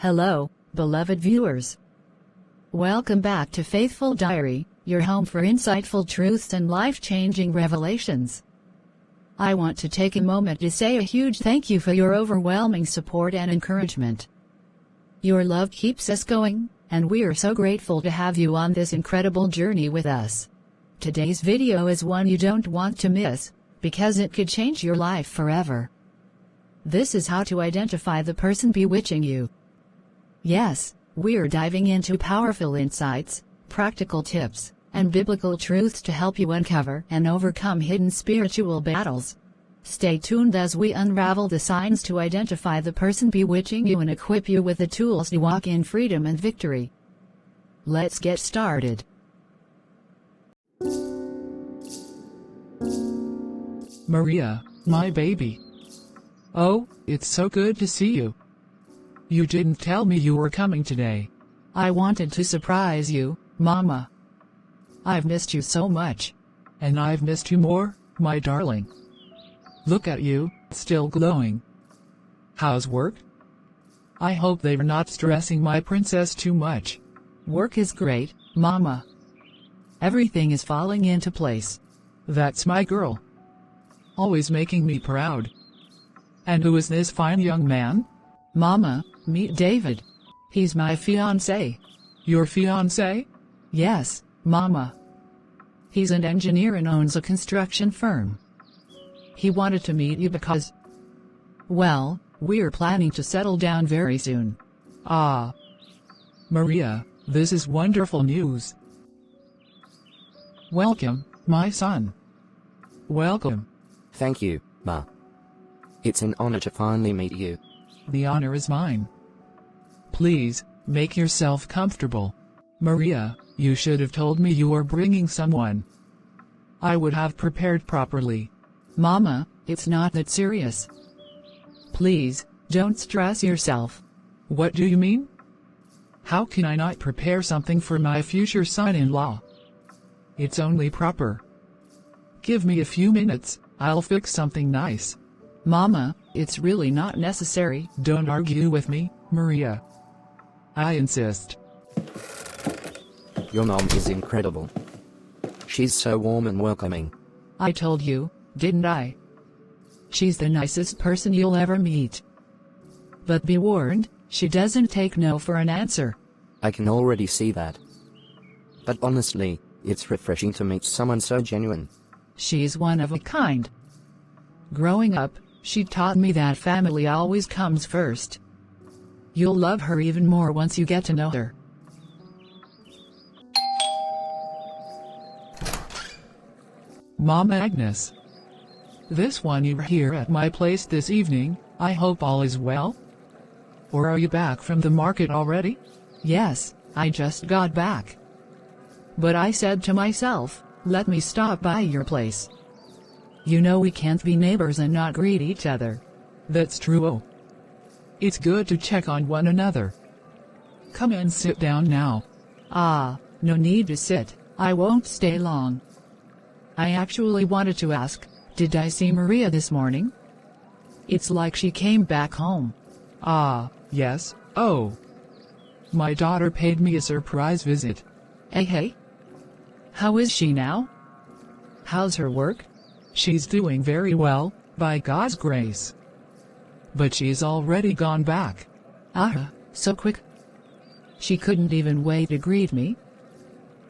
Hello, beloved viewers. Welcome back to Faithful Diary, your home for insightful truths and life-changing revelations. I want to take a moment to say a huge thank you for your overwhelming support and encouragement. Your love keeps us going, and we are so grateful to have you on this incredible journey with us. Today's video is one you don't want to miss, because it could change your life forever. This is how to identify the person bewitching you. Yes, we're diving into powerful insights, practical tips, and biblical truths to help you uncover and overcome hidden spiritual battles. Stay tuned as we unravel the signs to identify the person bewitching you and equip you with the tools to walk in freedom and victory. Let's get started. Maria, my baby. Oh, it's so good to see you. You didn't tell me you were coming today. I wanted to surprise you, Mama. I've missed you so much. And I've missed you more, my darling. Look at you, still glowing. How's work? I hope they're not stressing my princess too much. Work is great, Mama. Everything is falling into place. That's my girl. Always making me proud. And who is this fine young man? Mama, meet David. He's my fiancé. Your fiancé? Yes, Mama. He's an engineer and owns a construction firm. He wanted to meet you because, well, we're planning to settle down very soon. Ah. Maria, this is wonderful news. Welcome, my son. Welcome. Thank you, Ma. It's an honor to finally meet you. The honor is mine. Please, make yourself comfortable. Maria, you should have told me you were bringing someone. I would have prepared properly. Mama, it's not that serious. Please, don't stress yourself. What do you mean? How can I not prepare something for my future son-in-law? It's only proper. Give me a few minutes, I'll fix something nice. Mama, it's really not necessary. Don't argue with me, Maria. I insist. Your mom is incredible. She's so warm and welcoming. I told you, didn't I? She's the nicest person you'll ever meet. But be warned, she doesn't take no for an answer. I can already see that. But honestly, it's refreshing to meet someone so genuine. She's one of a kind. Growing up, she taught me that family always comes first. You'll love her even more once you get to know her. Mom Agnes. This one you're here at my place this evening, I hope all is well? Or are you back from the market already? Yes, I just got back. But I said to myself, let me stop by your place. You know we can't be neighbors and not greet each other. That's true. Oh. It's good to check on one another. Come and sit down now. Ah, no need to sit, I won't stay long. I actually wanted to ask, did I see Maria this morning? It's like she came back home. Ah, yes, oh. My daughter paid me a surprise visit. Hey. How is she now? How's her work? She's doing very well, by God's grace. But she's already gone back. Ah, so quick. She couldn't even wait to greet me.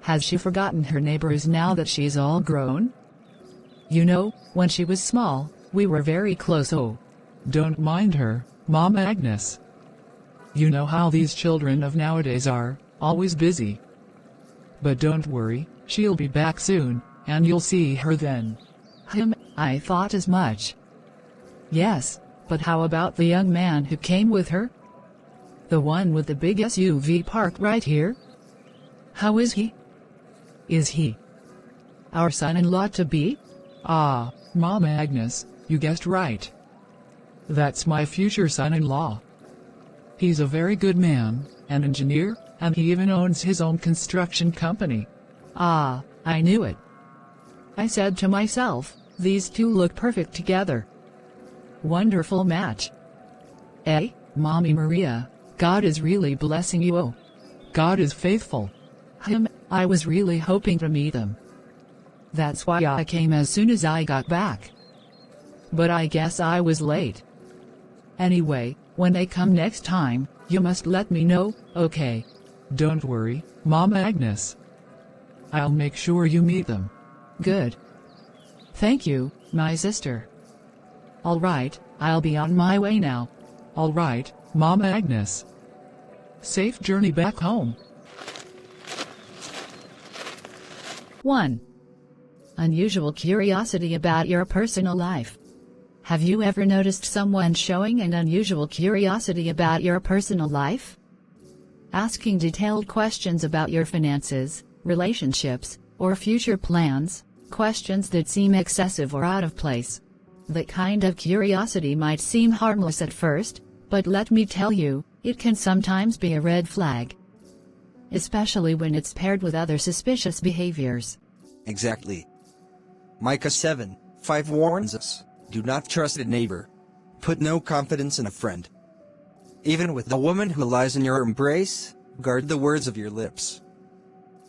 Has she forgotten her neighbors now that she's all grown? You know, when she was small, we were very close. Oh. Don't mind her, Mom Agnes. You know how these children of nowadays are, always busy. But don't worry, she'll be back soon, and you'll see her then. I thought as much. Yes, but how about the young man who came with her? The one with the big SUV parked right here? How is he? Is he our son-in-law to be? Ah, Mom Agnes, you guessed right. That's my future son-in-law. He's a very good man, an engineer, and he even owns his own construction company. Ah, I knew it. I said to myself, these two look perfect together. Wonderful match. Mommy Maria, God is really blessing you. Oh, God is faithful. I was really hoping to meet them. That's why I came as soon as I got back. But I guess I was late. Anyway, when they come next time, you must let me know, okay? Don't worry, Mama Agnes. I'll make sure you meet them. Good. Thank you, my sister. All right, I'll be on my way now. All right, Mama Agnes. Safe journey back home. 1. Unusual curiosity about your personal life. Have you ever noticed someone showing an unusual curiosity about your personal life? Asking detailed questions about your finances, relationships, or future plans, questions that seem excessive or out of place. That kind of curiosity might seem harmless at first, but let me tell you, it can sometimes be a red flag. Especially when it's paired with other suspicious behaviors. Exactly. Micah 7:5 warns us, do not trust a neighbor. Put no confidence in a friend. Even with the woman who lies in your embrace, guard the words of your lips.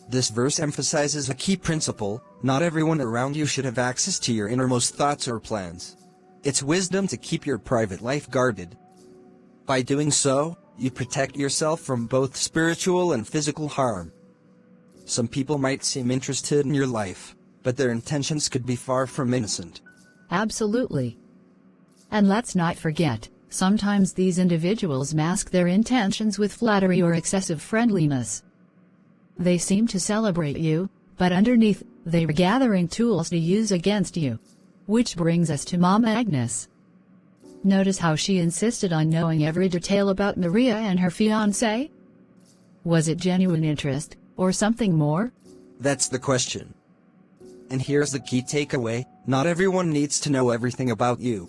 This verse emphasizes a key principle: not everyone around you should have access to your innermost thoughts or plans. It's wisdom to keep your private life guarded. By doing so, you protect yourself from both spiritual and physical harm. Some people might seem interested in your life, but their intentions could be far from innocent. Absolutely. And let's not forget, sometimes these individuals mask their intentions with flattery or excessive friendliness. They seem to celebrate you, but underneath, they're gathering tools to use against you. Which brings us to Mama Agnes. Notice how she insisted on knowing every detail about Maria and her fiancé? Was it genuine interest, or something more? That's the question. And here's the key takeaway: not everyone needs to know everything about you.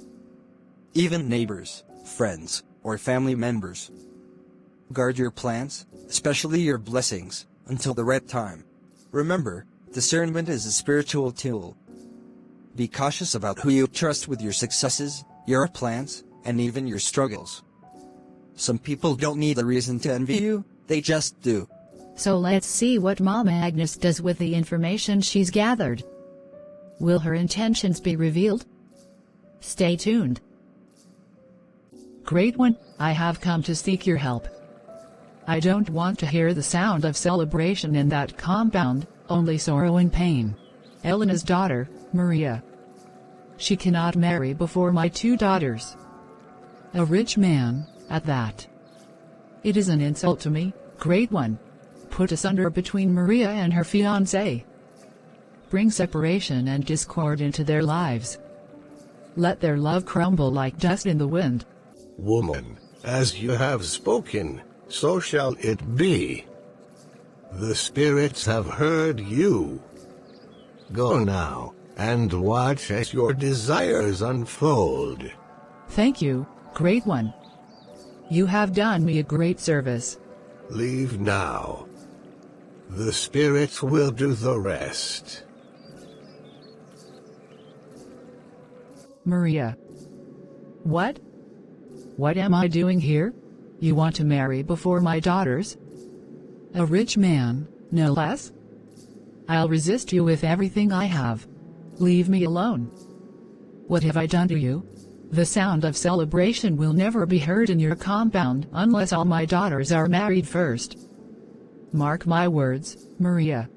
Even neighbors, friends, or family members. Guard your plans, especially your blessings, until the right time. Remember, discernment is a spiritual tool. Be cautious about who you trust with your successes, your plans, and even your struggles. Some people don't need a reason to envy you, they just do. So let's see what Mama Agnes does with the information she's gathered. Will her intentions be revealed? Stay tuned. Great one, I have come to seek your help. I don't want to hear the sound of celebration in that compound, only sorrow and pain. Elena's daughter, Maria. She cannot marry before my 2 daughters. A rich man, at that. It is an insult to me, great one. Put asunder between Maria and her fiancé. Bring separation and discord into their lives. Let their love crumble like dust in the wind. Woman, as you have spoken, so shall it be. The spirits have heard you. Go now, and watch as your desires unfold. Thank you, great one. You have done me a great service. Leave now. The spirits will do the rest. Maria. What? What am I doing here? You want to marry before my daughters? A rich man, no less? I'll resist you with everything I have. Leave me alone. What have I done to you? The sound of celebration will never be heard in your compound unless all my daughters are married first. Mark my words, Maria.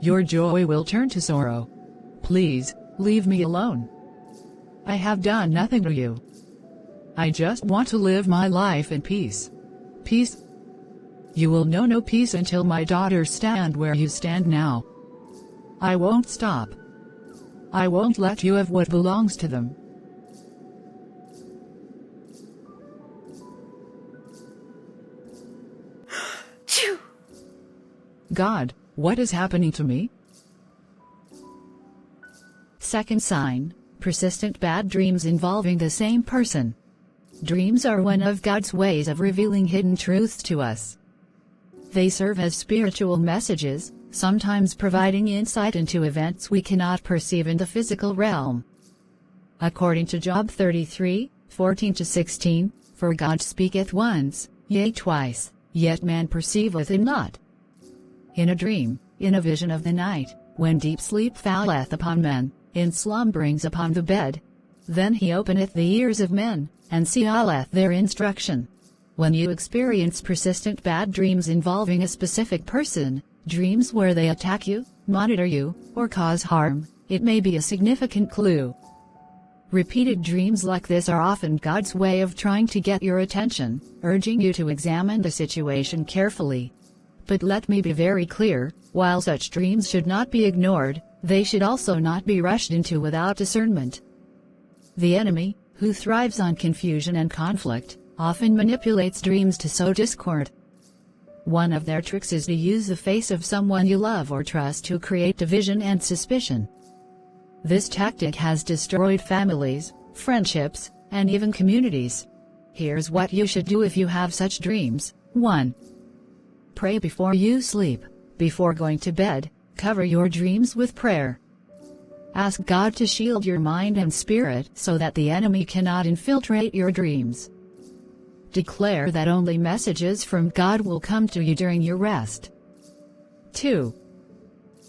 Your joy will turn to sorrow. Please, leave me alone. I have done nothing to you. I just want to live my life in peace. Peace? You will know no peace until my daughters stand where you stand now. I won't stop. I won't let you have what belongs to them. God, what is happening to me? Second sign, persistent bad dreams involving the same person. Dreams are one of God's ways of revealing hidden truths to us. They serve as spiritual messages, sometimes providing insight into events we cannot perceive in the physical realm. According to Job 33:14-16, for God speaketh once, Yea twice, yet man perceiveth it not. In a dream, in a vision of the night, when deep sleep falleth upon men, in slumberings upon the bed, then he openeth the ears of men, and sealeth their instruction. When you experience persistent bad dreams involving a specific person, dreams where they attack you, monitor you, or cause harm, it may be a significant clue. Repeated dreams like this are often God's way of trying to get your attention, urging you to examine the situation carefully. But let me be very clear, while such dreams should not be ignored, they should also not be rushed into without discernment. The enemy, who thrives on confusion and conflict, often manipulates dreams to sow discord. One of their tricks is to use the face of someone you love or trust to create division and suspicion. This tactic has destroyed families, friendships, and even communities. Here's what you should do if you have such dreams. 1. Pray before you sleep. Before going to bed, cover your dreams with prayer. Ask God to shield your mind and spirit so that the enemy cannot infiltrate your dreams. Declare that only messages from God will come to you during your rest. 2.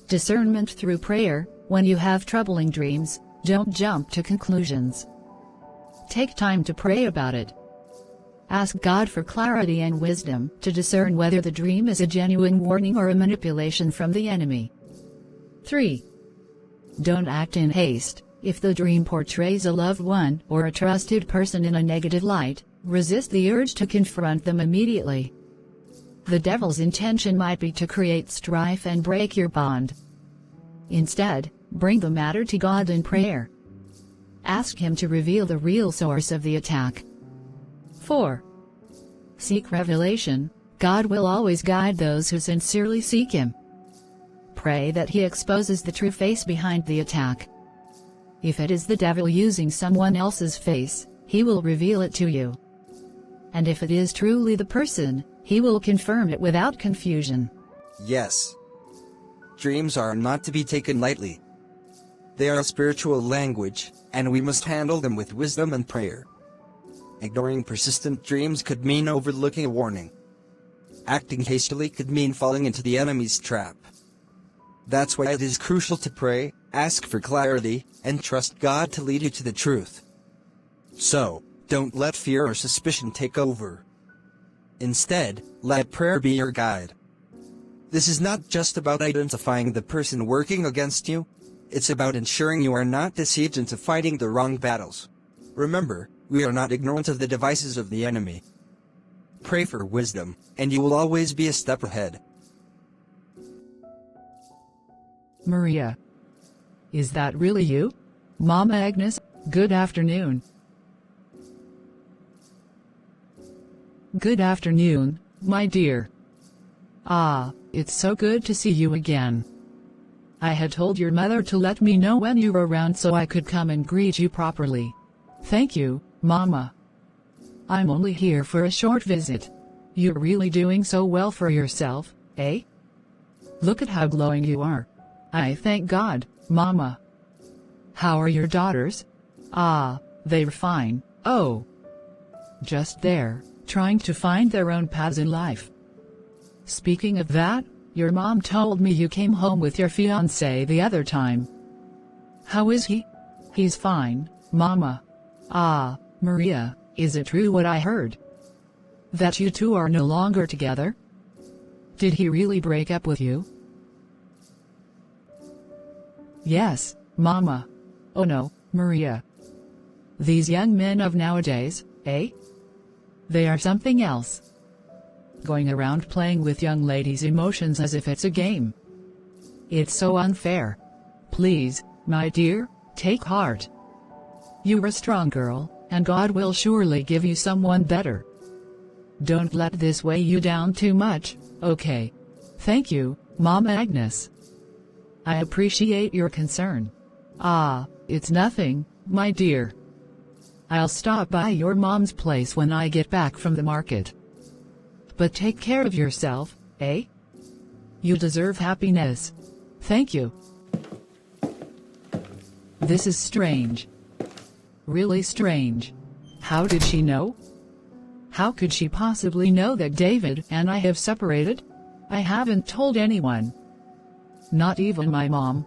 Discernment through prayer. When you have troubling dreams, don't jump to conclusions. Take time to pray about it. Ask God for clarity and wisdom to discern whether the dream is a genuine warning or a manipulation from the enemy. 3. Don't act in haste. If the dream portrays a loved one or a trusted person in a negative light, resist the urge to confront them immediately. The devil's intention might be to create strife and break your bond. Instead, bring the matter to God in prayer. Ask Him to reveal the real source of the attack. 4. Seek revelation. God will always guide those who sincerely seek Him. Pray that He exposes the true face behind the attack. If it is the devil using someone else's face, he will reveal it to you. And if it is truly the person, he will confirm it without confusion. Yes. Dreams are not to be taken lightly. They are a spiritual language, and we must handle them with wisdom and prayer. Ignoring persistent dreams could mean overlooking a warning. Acting hastily could mean falling into the enemy's trap. That's why it is crucial to pray, ask for clarity, and trust God to lead you to the truth. So, don't let fear or suspicion take over. Instead, let prayer be your guide. This is not just about identifying the person working against you. It's about ensuring you are not deceived into fighting the wrong battles. Remember, we are not ignorant of the devices of the enemy. Pray for wisdom, and you will always be a step ahead. Maria. Is that really you? Mama Agnes, good afternoon. Good afternoon, my dear. Ah, it's so good to see you again. I had told your mother to let me know when you were around so I could come and greet you properly. Thank you, Mama. I'm only here for a short visit. You're really doing so well for yourself, eh? Look at how glowing you are. I thank God, Mama. How are your daughters? Ah, they're fine. Oh. Just there, trying to find their own paths in life. Speaking of that, your mom told me you came home with your fiancé the other time. How is he? He's fine, Mama. Ah, Maria, is it true what I heard? That you two are no longer together? Did he really break up with you? Yes, Mama. Oh no, Maria. These young men of nowadays, eh? They are something else. Going around playing with young ladies' emotions as if it's a game. It's so unfair. Please, my dear, take heart. You're a strong girl, and God will surely give you someone better. Don't let this weigh you down too much, okay? Thank you, Mama Agnes. I appreciate your concern. Ah, it's nothing, my dear. I'll stop by your mom's place when I get back from the market. But take care of yourself, eh? You deserve happiness. Thank you. This is strange. Really strange. How did she know? How could she possibly know that David and I have separated? I haven't told anyone. Not even my mom.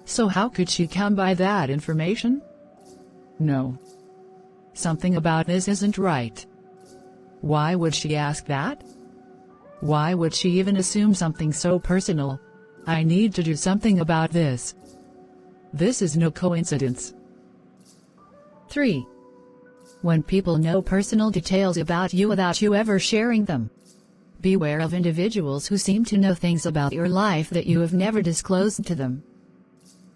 So how could she come by that information? No. Something about this isn't right. Why would she ask that? Why would she even assume something so personal? I need to do something about this. This is no coincidence. 3. When people know personal details about you without you ever sharing them. Beware of individuals who seem to know things about your life that you have never disclosed to them.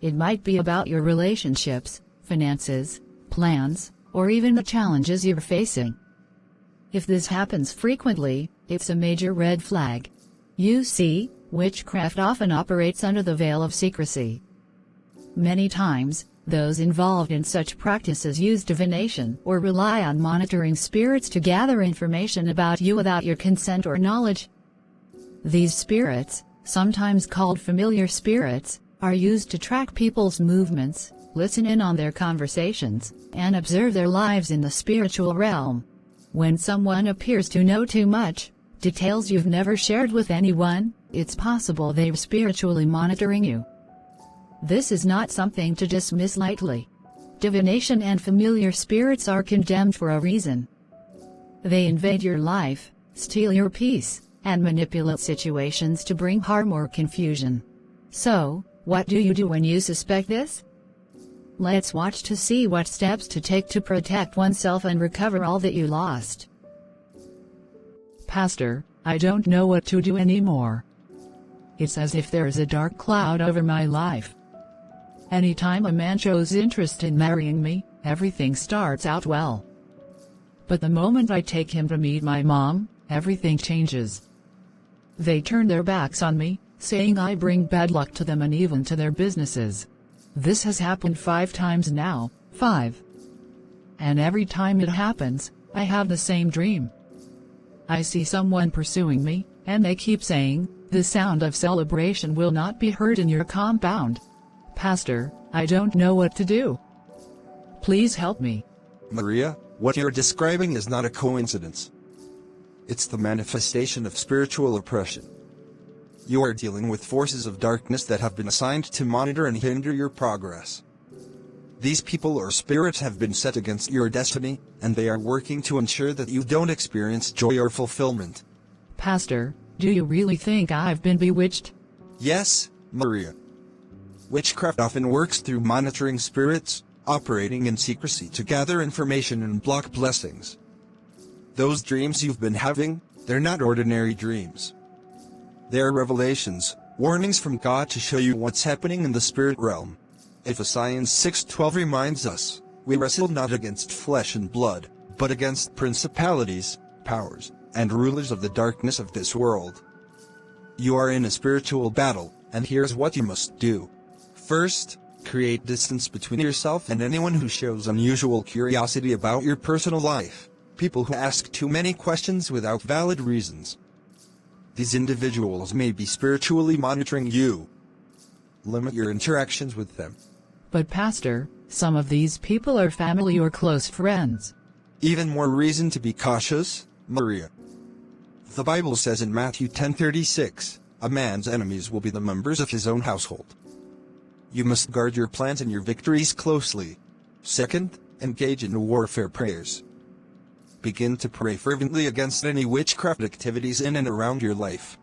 It might be about your relationships, finances, plans, or even the challenges you're facing. If this happens frequently, it's a major red flag. You see, witchcraft often operates under the veil of secrecy. Many times, those involved in such practices use divination or rely on monitoring spirits to gather information about you without your consent or knowledge. These spirits, sometimes called familiar spirits, are used to track people's movements, listen in on their conversations, and observe their lives in the spiritual realm. When someone appears to know too much, details you've never shared with anyone, it's possible they're spiritually monitoring you. This is not something to dismiss lightly. Divination and familiar spirits are condemned for a reason. They invade your life, steal your peace, and manipulate situations to bring harm or confusion. So, what do you do when you suspect this? Let's watch to see what steps to take to protect oneself and recover all that you lost. Pastor, I don't know what to do anymore. It's as if there's a dark cloud over my life. Anytime a man shows interest in marrying me, everything starts out well. But the moment I take him to meet my mom, everything changes. They turn their backs on me, saying I bring bad luck to them and even to their businesses. This has happened 5 times now, 5. And every time it happens, I have the same dream. I see someone pursuing me, and they keep saying, "The sound of celebration will not be heard in your compound." Pastor, I don't know what to do. Please help me. Maria, what you're describing is not a coincidence. It's the manifestation of spiritual oppression. You are dealing with forces of darkness that have been assigned to monitor and hinder your progress. These people or spirits have been set against your destiny, and they are working to ensure that you don't experience joy or fulfillment. Pastor, do you really think I've been bewitched? Yes, Maria. Witchcraft often works through monitoring spirits, operating in secrecy to gather information and block blessings. Those dreams you've been having, they're not ordinary dreams. They're revelations, warnings from God to show you what's happening in the spirit realm. Ephesians 6:12 reminds us, we wrestle not against flesh and blood, but against principalities, powers, and rulers of the darkness of this world. You are in a spiritual battle, and here's what you must do. First, create distance between yourself and anyone who shows unusual curiosity about your personal life, people who ask too many questions without valid reasons. These individuals may be spiritually monitoring you. Limit your interactions with them. But Pastor, some of these people are family or close friends. Even more reason to be cautious, Maria. The Bible says in Matthew 10:36, a man's enemies will be the members of his own household. You must guard your plans and your victories closely. Second, engage in warfare prayers. Begin to pray fervently against any witchcraft activities in and around your life.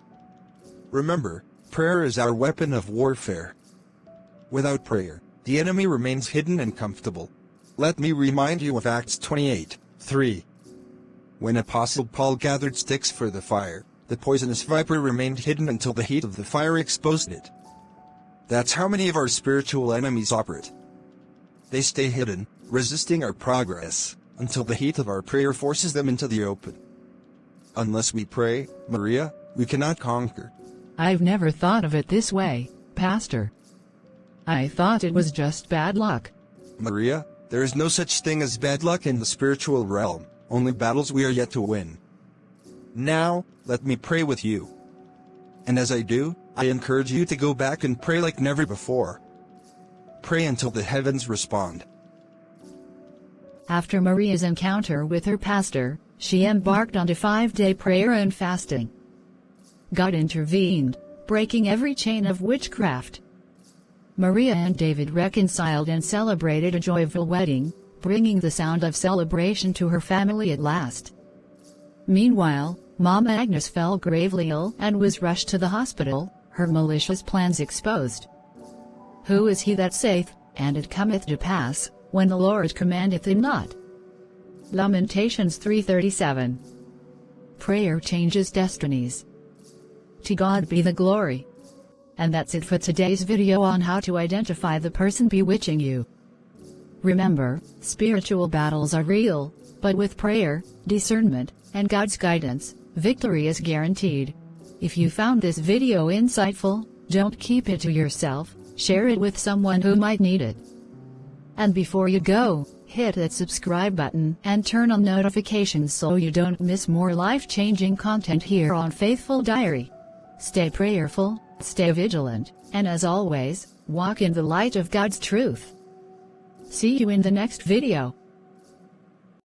Remember, prayer is our weapon of warfare. Without prayer, the enemy remains hidden and comfortable. Let me remind you of Acts 28:3. When Apostle Paul gathered sticks for the fire, the poisonous viper remained hidden until the heat of the fire exposed it. That's how many of our spiritual enemies operate. They stay hidden, resisting our progress, until the heat of our prayer forces them into the open. Unless we pray, Maria, we cannot conquer. I've never thought of it this way, Pastor. I thought it was just bad luck. Maria, there is no such thing as bad luck in the spiritual realm, only battles we are yet to win. Now, let me pray with you. And as I do, I encourage you to go back and pray like never before. Pray until the heavens respond. After Maria's encounter with her pastor, she embarked on a 5-day prayer and fasting. God intervened, breaking every chain of witchcraft. Maria and David reconciled and celebrated a joyful wedding, bringing the sound of celebration to her family at last. Meanwhile, Mom Agnes fell gravely ill and was rushed to the hospital, her malicious plans exposed. Who is he that saith, and it cometh to pass, when the Lord commandeth him not? Lamentations 3:37. Prayer changes destinies. To God be the glory. And that's it for today's video on how to identify the person bewitching you. Remember, spiritual battles are real, but with prayer, discernment, and God's guidance, victory is guaranteed. If you found this video insightful, don't keep it to yourself, share it with someone who might need it. And before you go, hit that subscribe button and turn on notifications so you don't miss more life-changing content here on Faithful Diary. Stay prayerful, stay vigilant, and as always, walk in the light of God's truth. See you in the next video.